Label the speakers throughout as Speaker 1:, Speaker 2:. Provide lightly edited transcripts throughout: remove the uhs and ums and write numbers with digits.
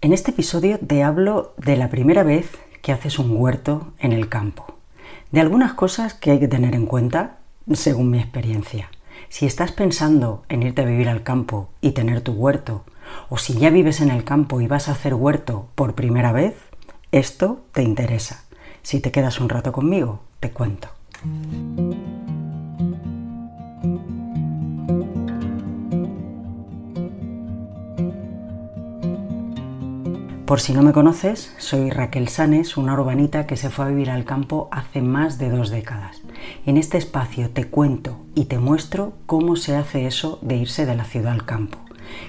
Speaker 1: En este episodio te hablo de la primera vez que haces un huerto en el campo, de algunas cosas que hay que tener en cuenta según mi experiencia. Si estás pensando en irte a vivir al campo y tener tu huerto, o si ya vives en el campo y vas a hacer huerto por primera vez, esto te interesa. Si te quedas un rato conmigo, te cuento. Por si no me conoces, soy Raquel Sanes, una urbanita que se fue a vivir al campo hace más de 2 décadas. En este espacio te cuento y te muestro cómo se hace eso de irse de la ciudad al campo.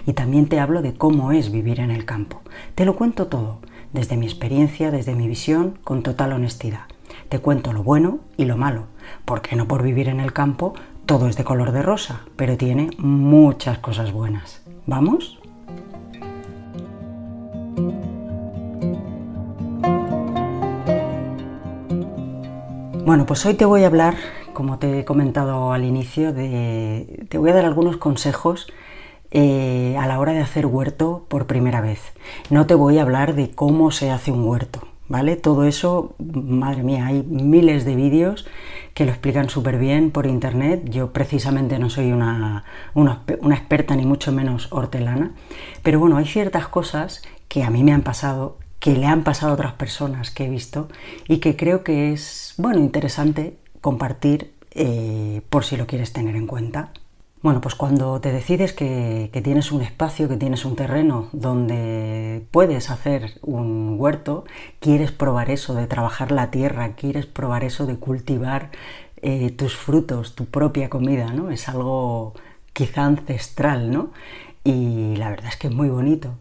Speaker 1: Y también te hablo de cómo es vivir en el campo. Te lo cuento todo, desde mi experiencia, desde mi visión, con total honestidad. Te cuento lo bueno y lo malo, porque no por vivir en el campo todo es de color de rosa, pero tiene muchas cosas buenas. ¿Vamos? Bueno, pues hoy te voy a hablar, como te he comentado al inicio, te voy a dar algunos consejos a la hora de hacer huerto por primera vez. No te voy a hablar de cómo se hace un huerto, ¿vale? Todo eso, madre mía, hay miles de vídeos que lo explican súper bien por internet. Yo precisamente no soy una experta ni mucho menos hortelana, pero bueno, hay ciertas cosas que a mí me han pasado, que le han pasado a otras personas que he visto y que creo que es, bueno, interesante compartir por si lo quieres tener en cuenta. Bueno, pues cuando te decides que tienes un espacio, que tienes un terreno donde puedes hacer un huerto, quieres probar eso de trabajar la tierra, quieres probar eso de cultivar tus frutos, tu propia comida, ¿no? Es algo quizá ancestral, ¿no? Y la verdad es que es muy bonito.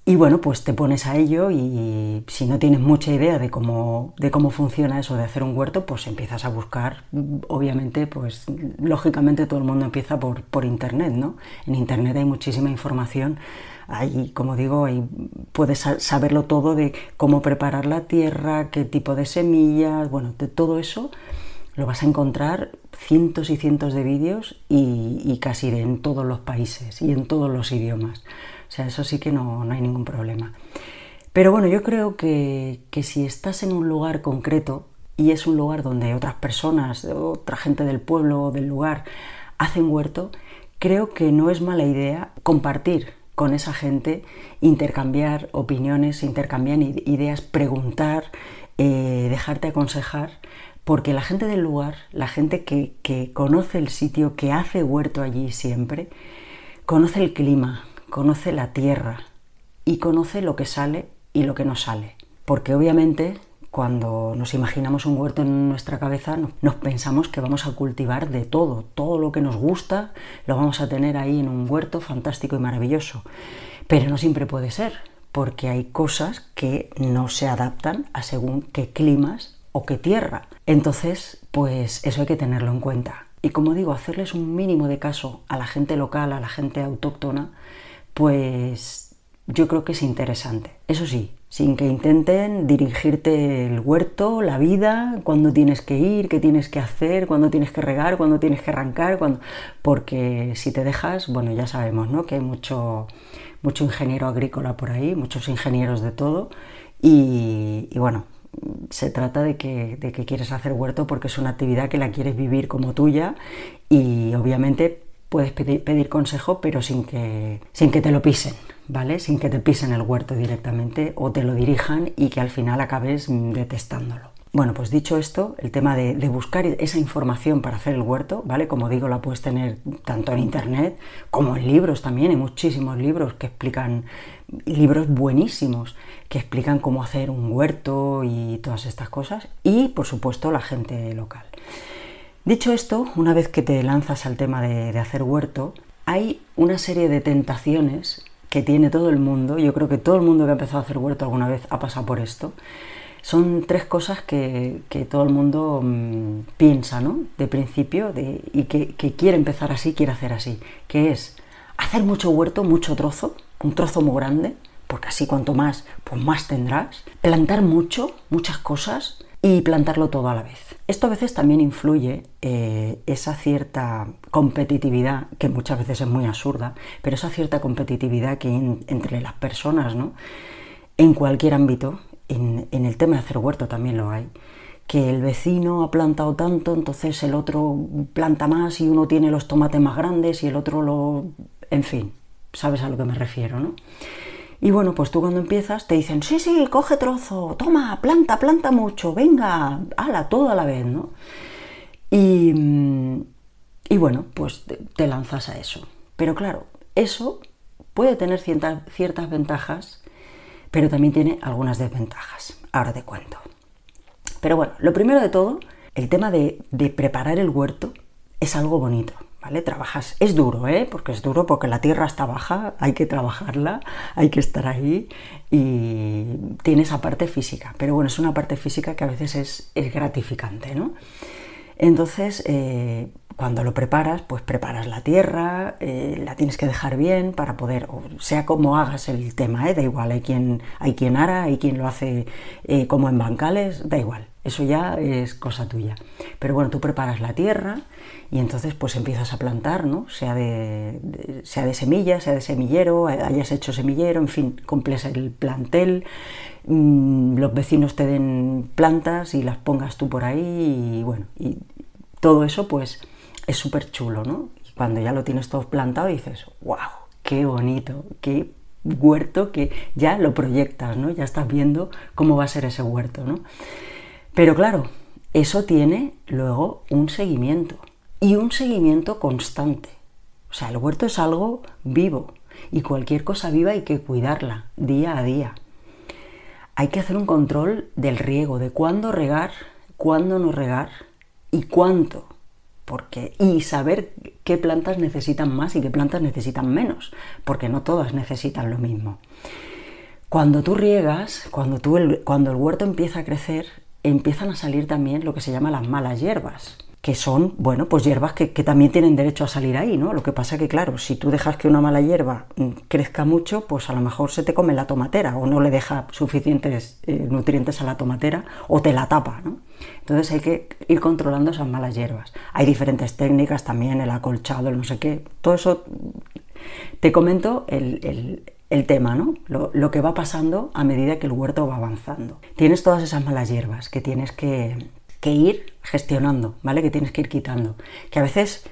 Speaker 1: Y bueno, pues te pones a ello y si no tienes mucha idea de cómo funciona eso de hacer un huerto, pues empiezas a buscar. Obviamente, pues lógicamente todo el mundo empieza por internet, ¿no? En internet hay muchísima información. Ahí, como digo, ahí puedes saberlo todo de cómo preparar la tierra, qué tipo de semillas, bueno, de todo eso lo vas a encontrar cientos y cientos de vídeos y casi en todos los países y en todos los idiomas. O sea, eso sí que no hay ningún problema. Pero bueno, yo creo que si estás en un lugar concreto y es un lugar donde otras personas, otra gente del pueblo o del lugar hacen huerto, creo que no es mala idea compartir con esa gente, intercambiar opiniones, intercambiar ideas, preguntar, dejarte aconsejar, porque la gente del lugar, la gente que conoce el sitio, que hace huerto allí siempre, conoce el clima, conoce la tierra y conoce lo que sale y lo que no sale. Porque obviamente cuando nos imaginamos un huerto en nuestra cabeza nos pensamos que vamos a cultivar de todo lo que nos gusta lo vamos a tener ahí en un huerto fantástico y maravilloso. Pero no siempre puede ser, porque hay cosas que no se adaptan a según qué climas o qué tierra. Entonces, pues eso hay que tenerlo en cuenta. Y como digo, hacerles un mínimo de caso a la gente local, a la gente autóctona, pues yo creo que es interesante. Eso sí, sin que intenten dirigirte el huerto, la vida, cuándo tienes que ir, qué tienes que hacer, cuándo tienes que regar, cuándo tienes que arrancar, porque si te dejas, bueno, ya sabemos, ¿no? Que hay mucho ingeniero agrícola por ahí, muchos ingenieros de todo y bueno, se trata de que quieres hacer huerto porque es una actividad que la quieres vivir como tuya y obviamente puedes pedir consejo, pero sin que te lo pisen, ¿vale? Sin que te pisen el huerto directamente o te lo dirijan y que al final acabes detestándolo. Bueno, pues dicho esto, el tema de buscar esa información para hacer el huerto, ¿vale? Como digo, la puedes tener tanto en internet como en libros también. Hay muchísimos libros que explican, libros buenísimos, que explican cómo hacer un huerto y todas estas cosas. Y, por supuesto, la gente local. Dicho esto, una vez que te lanzas al tema de hacer huerto, hay una serie de tentaciones que tiene todo el mundo. Yo creo que todo el mundo que ha empezado a hacer huerto alguna vez ha pasado por esto. Son 3 cosas que todo el mundo piensa, ¿no? De principio y que quiere empezar así, quiere hacer así. Que es hacer mucho huerto, mucho trozo, un trozo muy grande, porque así cuanto más, pues más tendrás. Plantar muchas cosas y plantarlo todo a la vez. Esto a veces también influye esa cierta competitividad, que muchas veces es muy absurda, pero esa cierta competitividad que hay entre las personas, ¿no? En cualquier ámbito, en el tema de hacer huerto también lo hay, que el vecino ha plantado tanto, entonces el otro planta más y uno tiene los tomates más grandes y el otro lo... En fin, sabes a lo que me refiero, ¿no? Y bueno, pues tú cuando empiezas te dicen, sí, sí, coge trozo, toma, planta mucho, venga, ala, todo a la vez, ¿no? Y bueno, pues te lanzas a eso. Pero claro, eso puede tener ciertas ventajas, pero también tiene algunas desventajas. Ahora te cuento. Pero bueno, lo primero de todo, el tema de preparar el huerto es algo bonito, ¿vale? Trabajas, es duro, porque es duro, porque la tierra está baja, hay que trabajarla, hay que estar ahí y tiene esa parte física, pero bueno, es una parte física que a veces es gratificante, ¿no? Entonces, cuando lo preparas, pues preparas la tierra, la tienes que dejar bien para poder, o sea como hagas el tema, da igual, hay quien ara, hay quien lo hace como en bancales, da igual, eso ya es cosa tuya. Pero bueno, tú preparas la tierra y entonces pues empiezas a plantar, ¿no? Sea de semilla, sea de semillero, hayas hecho semillero, en fin, cumples el plantel, los vecinos te den plantas y las pongas tú por ahí y bueno, y todo eso pues es súper chulo, ¿no? Y cuando ya lo tienes todo plantado dices, wow, qué bonito, qué huerto, que ya lo proyectas, ¿no? Ya estás viendo cómo va a ser ese huerto, ¿no? Pero claro, eso tiene luego un seguimiento y un seguimiento constante. O sea, el huerto es algo vivo y cualquier cosa viva hay que cuidarla día a día. Hay que hacer un control del riego, de cuándo regar, cuándo no regar y cuánto. Y saber qué plantas necesitan más y qué plantas necesitan menos, porque no todas necesitan lo mismo. Cuando tú riegas, cuando el huerto empieza a crecer, empiezan a salir también lo que se llama las malas hierbas, que son, bueno, pues hierbas que también tienen derecho a salir ahí, ¿no? Lo que pasa que, claro, si tú dejas que una mala hierba crezca mucho, pues a lo mejor se te come la tomatera o no le deja suficientes nutrientes a la tomatera o te la tapa, ¿no? Entonces hay que ir controlando esas malas hierbas. Hay diferentes técnicas también, el acolchado, el no sé qué, todo eso te comento el tema, ¿no? Lo que va pasando a medida que el huerto va avanzando. Tienes todas esas malas hierbas que tienes que ir gestionando, ¿vale? Que tienes que ir quitando. Que a veces,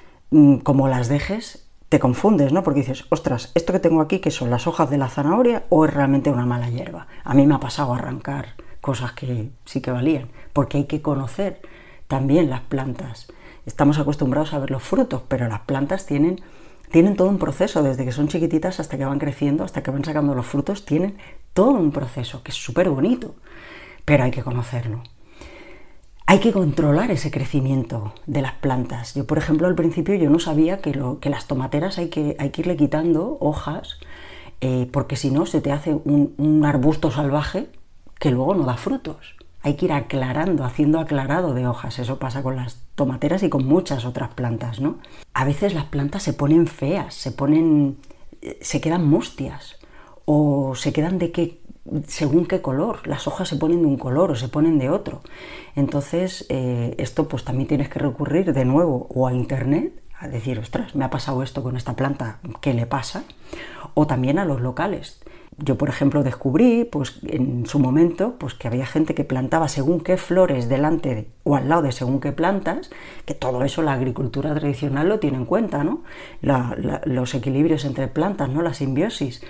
Speaker 1: como las dejes, te confundes, ¿no? Porque dices, ostras, ¿esto que tengo aquí, que son las hojas de la zanahoria o es realmente una mala hierba? A mí me ha pasado a arrancar cosas que sí que valían, porque hay que conocer también las plantas. Estamos acostumbrados a ver los frutos, pero las plantas tienen todo un proceso, desde que son chiquititas hasta que van creciendo, hasta que van sacando los frutos, tienen todo un proceso que es súper bonito, pero hay que conocerlo. Hay que controlar ese crecimiento de las plantas. Yo, por ejemplo, al principio yo no sabía que las tomateras hay que irle quitando hojas, porque si no se te hace un arbusto salvaje que luego no da frutos. Hay que ir aclarando, haciendo aclarado de hojas. Eso pasa con las tomateras y con muchas otras plantas, ¿no? A veces las plantas se ponen feas, se quedan mustias o se quedan según qué color. Las hojas se ponen de un color o se ponen de otro. Entonces, esto pues también tienes que recurrir de nuevo o a internet a decir, ostras, me ha pasado esto con esta planta, ¿qué le pasa? O también a los locales. Yo, por ejemplo, descubrí pues, en su momento pues, que había gente que plantaba según qué flores delante o al lado de según qué plantas, que todo eso la agricultura tradicional lo tiene en cuenta, ¿no? Los equilibrios entre plantas, ¿no? La simbiosis,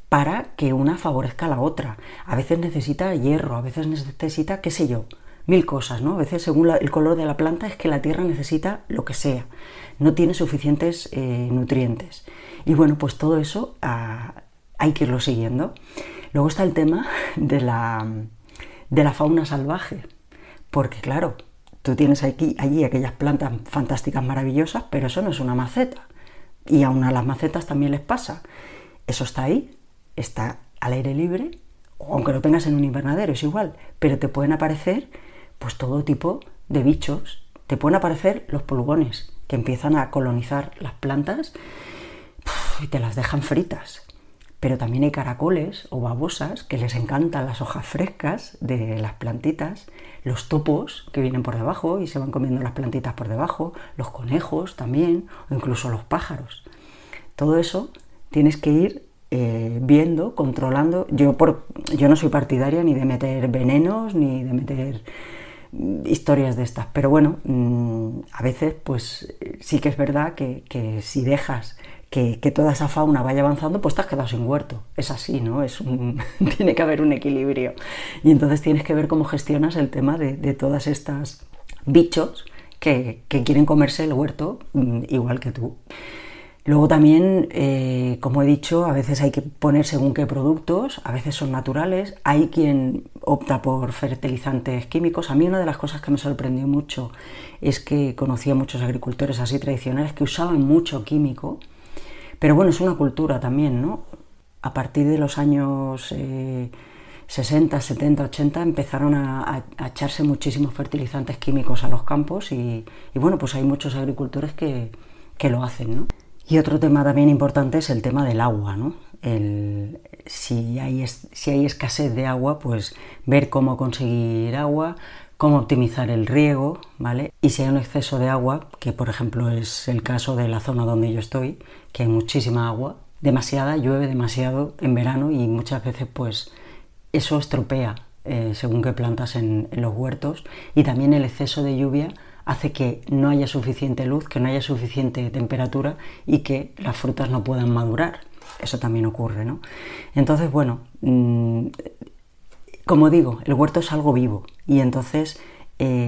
Speaker 1: para que una favorezca a la otra. A veces necesita hierro, a veces necesita, qué sé yo, mil cosas, ¿no? A veces según el color de la planta es que la tierra necesita lo que sea, no tiene suficientes nutrientes. Y bueno, pues todo eso hay que irlo siguiendo. Luego está el tema de la fauna salvaje, porque claro, tú tienes allí aquellas plantas fantásticas, maravillosas, pero eso no es una maceta. Y aún a las macetas también les pasa. Eso está ahí, está al aire libre, o aunque lo tengas en un invernadero, es igual, pero te pueden aparecer pues todo tipo de bichos. Te pueden aparecer los pulgones, que empiezan a colonizar las plantas y te las dejan fritas. pero también hay caracoles o babosas que les encantan las hojas frescas de las plantitas, los topos que vienen por debajo y se van comiendo las plantitas por debajo, los conejos también, o incluso los pájaros. Todo eso tienes que ir viendo, controlando. Yo no soy partidaria ni de meter venenos ni de meter historias de estas, pero bueno, a veces pues sí que es verdad que si dejas que toda esa fauna vaya avanzando, pues te has quedado sin huerto. Es así, ¿no? Tiene que haber un equilibrio. Y entonces tienes que ver cómo gestionas el tema de todas estas bichos que quieren comerse el huerto igual que tú. Luego también, como he dicho, a veces hay que poner según qué productos, a veces son naturales, hay quien opta por fertilizantes químicos. A mí una de las cosas que me sorprendió mucho es que conocí a muchos agricultores así tradicionales que usaban mucho químico, pero bueno, es una cultura también, ¿no? A partir de los años 60, 70, 80 empezaron a echarse muchísimos fertilizantes químicos a los campos y bueno, pues hay muchos agricultores que lo hacen, ¿no? Y otro tema también importante es el tema del agua, ¿no? Si hay escasez de agua, pues ver cómo conseguir agua, cómo optimizar el riego, ¿vale? Y si hay un exceso de agua, que por ejemplo es el caso de la zona donde yo estoy, que hay muchísima agua, demasiada, llueve demasiado en verano y muchas veces pues eso estropea según qué plantas en los huertos, y también el exceso de lluvia hace que no haya suficiente luz, que no haya suficiente temperatura y que las frutas no puedan madurar. Eso también ocurre, ¿no? Entonces, bueno, como digo, el huerto es algo vivo y entonces,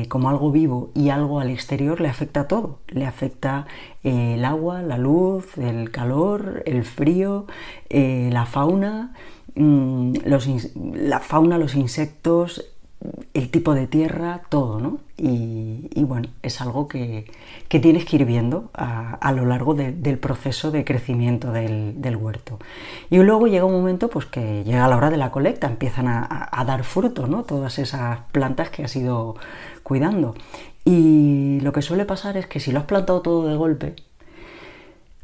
Speaker 1: como algo vivo y algo al exterior, le afecta a todo. Le afecta el agua, la luz, el calor, el frío, la fauna, los insectos, el tipo de tierra, todo, ¿no? Y bueno, es algo que tienes que ir viendo a lo largo del proceso de crecimiento del huerto. Y luego llega un momento pues que llega la hora de la colecta, empiezan a dar fruto, ¿no? Todas esas plantas que has ido cuidando. Y lo que suele pasar es que si lo has plantado todo de golpe,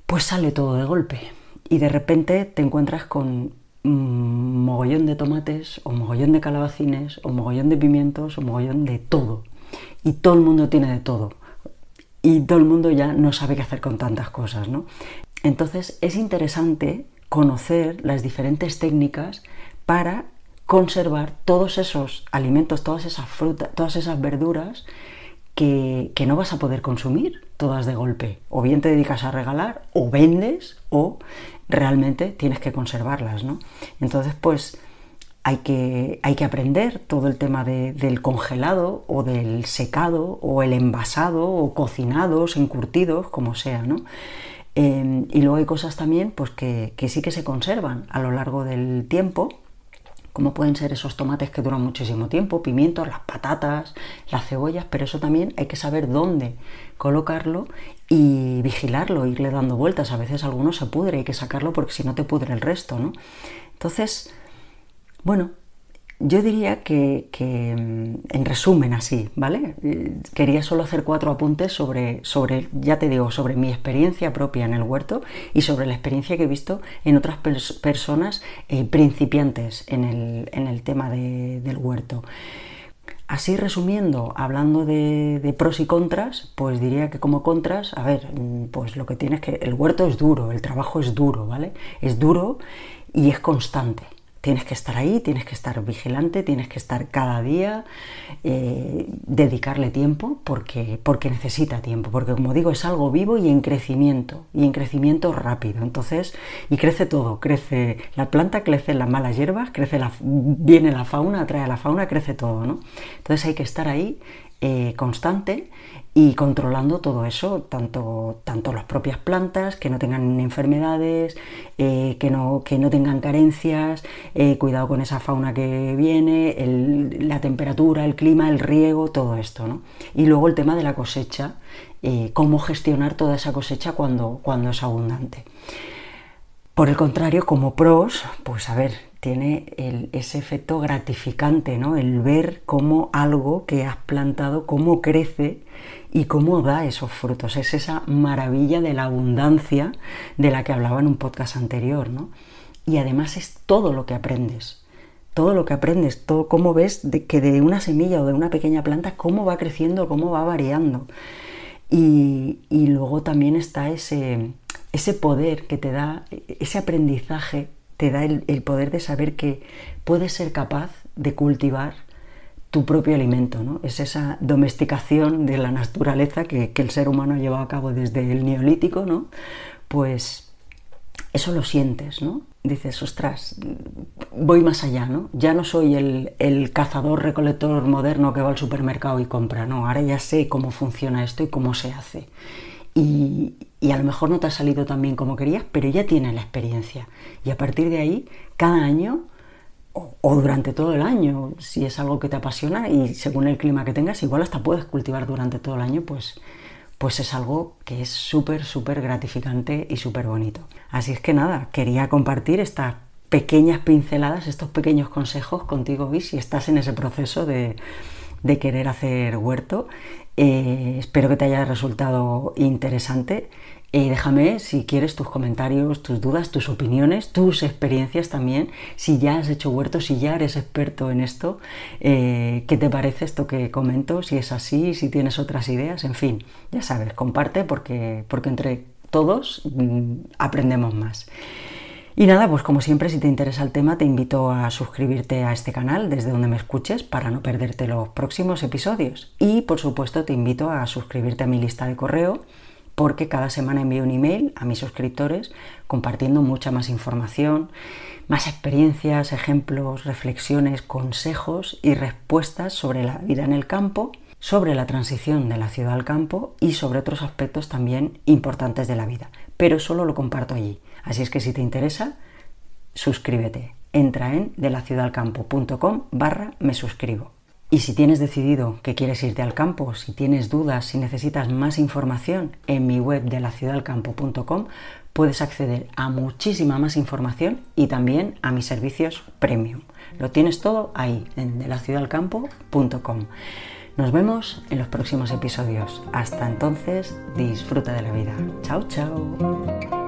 Speaker 1: pues sale todo de golpe. Y de repente te encuentras con mogollón de tomates o mogollón de calabacines o mogollón de pimientos o mogollón de todo, y todo el mundo tiene de todo y todo el mundo ya no sabe qué hacer con tantas cosas, ¿no? Entonces es interesante conocer las diferentes técnicas para conservar todos esos alimentos, todas esas frutas, todas esas verduras que no vas a poder consumir todas de golpe. O bien te dedicas a regalar, o vendes, o realmente tienes que conservarlas, ¿no? Entonces, pues hay que aprender todo el tema del congelado, o del secado, o el envasado, o cocinados, encurtidos, como sea, ¿no? Y luego hay cosas también pues, que sí que se conservan a lo largo del tiempo, como pueden ser esos tomates que duran muchísimo tiempo, pimientos, las patatas, las cebollas, pero eso también hay que saber dónde colocarlo y vigilarlo, irle dando vueltas. A veces alguno se pudre, hay que sacarlo porque si no te pudre el resto, ¿no? Entonces, bueno, yo diría que en resumen así, ¿vale? Quería solo hacer 4 apuntes sobre, ya te digo, sobre mi experiencia propia en el huerto y sobre la experiencia que he visto en otras personas principiantes en el tema del huerto. Así resumiendo, hablando de pros y contras, pues diría que como contras, a ver, pues lo que tienes que... El huerto es duro, el trabajo es duro, ¿vale? Es duro y es constante. Tienes que estar ahí, tienes que estar vigilante, tienes que estar cada día, dedicarle tiempo porque necesita tiempo, porque como digo es algo vivo y en crecimiento rápido. Entonces, y crece todo, crece la planta, crecen las malas hierbas, viene la fauna, atrae a la fauna, crece todo, ¿no? Entonces hay que estar ahí constante y controlando todo eso, tanto las propias plantas, que no tengan enfermedades, que no tengan carencias, cuidado con esa fauna que viene, la temperatura, el clima, el riego, todo esto, ¿no? Y luego el tema de la cosecha, cómo gestionar toda esa cosecha cuando es abundante. Por el contrario, como pros, pues a ver, tiene ese efecto gratificante, ¿no? El ver cómo algo que has plantado, cómo crece y cómo da esos frutos. Es esa maravilla de la abundancia de la que hablaba en un podcast anterior, ¿no? y además es todo lo que aprendes. Todo lo que aprendes, todo cómo ves que de una semilla o de una pequeña planta, cómo va creciendo, cómo va variando. Y luego también está ese poder que te da, ese aprendizaje, te da el poder de saber que puedes ser capaz de cultivar tu propio alimento, ¿no? Es esa domesticación de la naturaleza que el ser humano lleva a cabo desde el neolítico, ¿no? Pues eso lo sientes, ¿no? Dices, ostras, voy más allá, ¿no? Ya no soy el cazador-recolector moderno que va al supermercado y compra, no, ahora ya sé cómo funciona esto y cómo se hace. Y a lo mejor no te ha salido tan bien como querías, pero ya tienes la experiencia. Y a partir de ahí, cada año, o durante todo el año, si es algo que te apasiona y según el clima que tengas, igual hasta puedes cultivar durante todo el año, pues es algo que es súper, súper gratificante y súper bonito. Así es que nada, quería compartir estas pequeñas pinceladas, estos pequeños consejos contigo hoy si estás en ese proceso de querer hacer huerto. Espero que te haya resultado interesante. Déjame, si quieres, tus comentarios, tus dudas, tus opiniones, tus experiencias también. Si ya has hecho huerto, si ya eres experto en esto, ¿qué te parece esto que comento? Si es así, si tienes otras ideas, en fin, ya sabes, comparte porque entre todos aprendemos más. Y nada, pues como siempre, si te interesa el tema, te invito a suscribirte a este canal desde donde me escuches para no perderte los próximos episodios. Y por supuesto te invito a suscribirte a mi lista de correo, porque cada semana envío un email a mis suscriptores compartiendo mucha más información, más experiencias, ejemplos, reflexiones, consejos y respuestas sobre la vida en el campo, sobre la transición de la ciudad al campo y sobre otros aspectos también importantes de la vida. Pero solo lo comparto allí. Así es que si te interesa, suscríbete. Entra en delaciudadalcampo.com/me suscribo. Y si tienes decidido que quieres irte al campo, si tienes dudas, si necesitas más información, en mi web delaciudadalcampo.com puedes acceder a muchísima más información y también a mis servicios premium. Lo tienes todo ahí, en delaciudadalcampo.com. Nos vemos en los próximos episodios. Hasta entonces, disfruta de la vida. Chao, chao.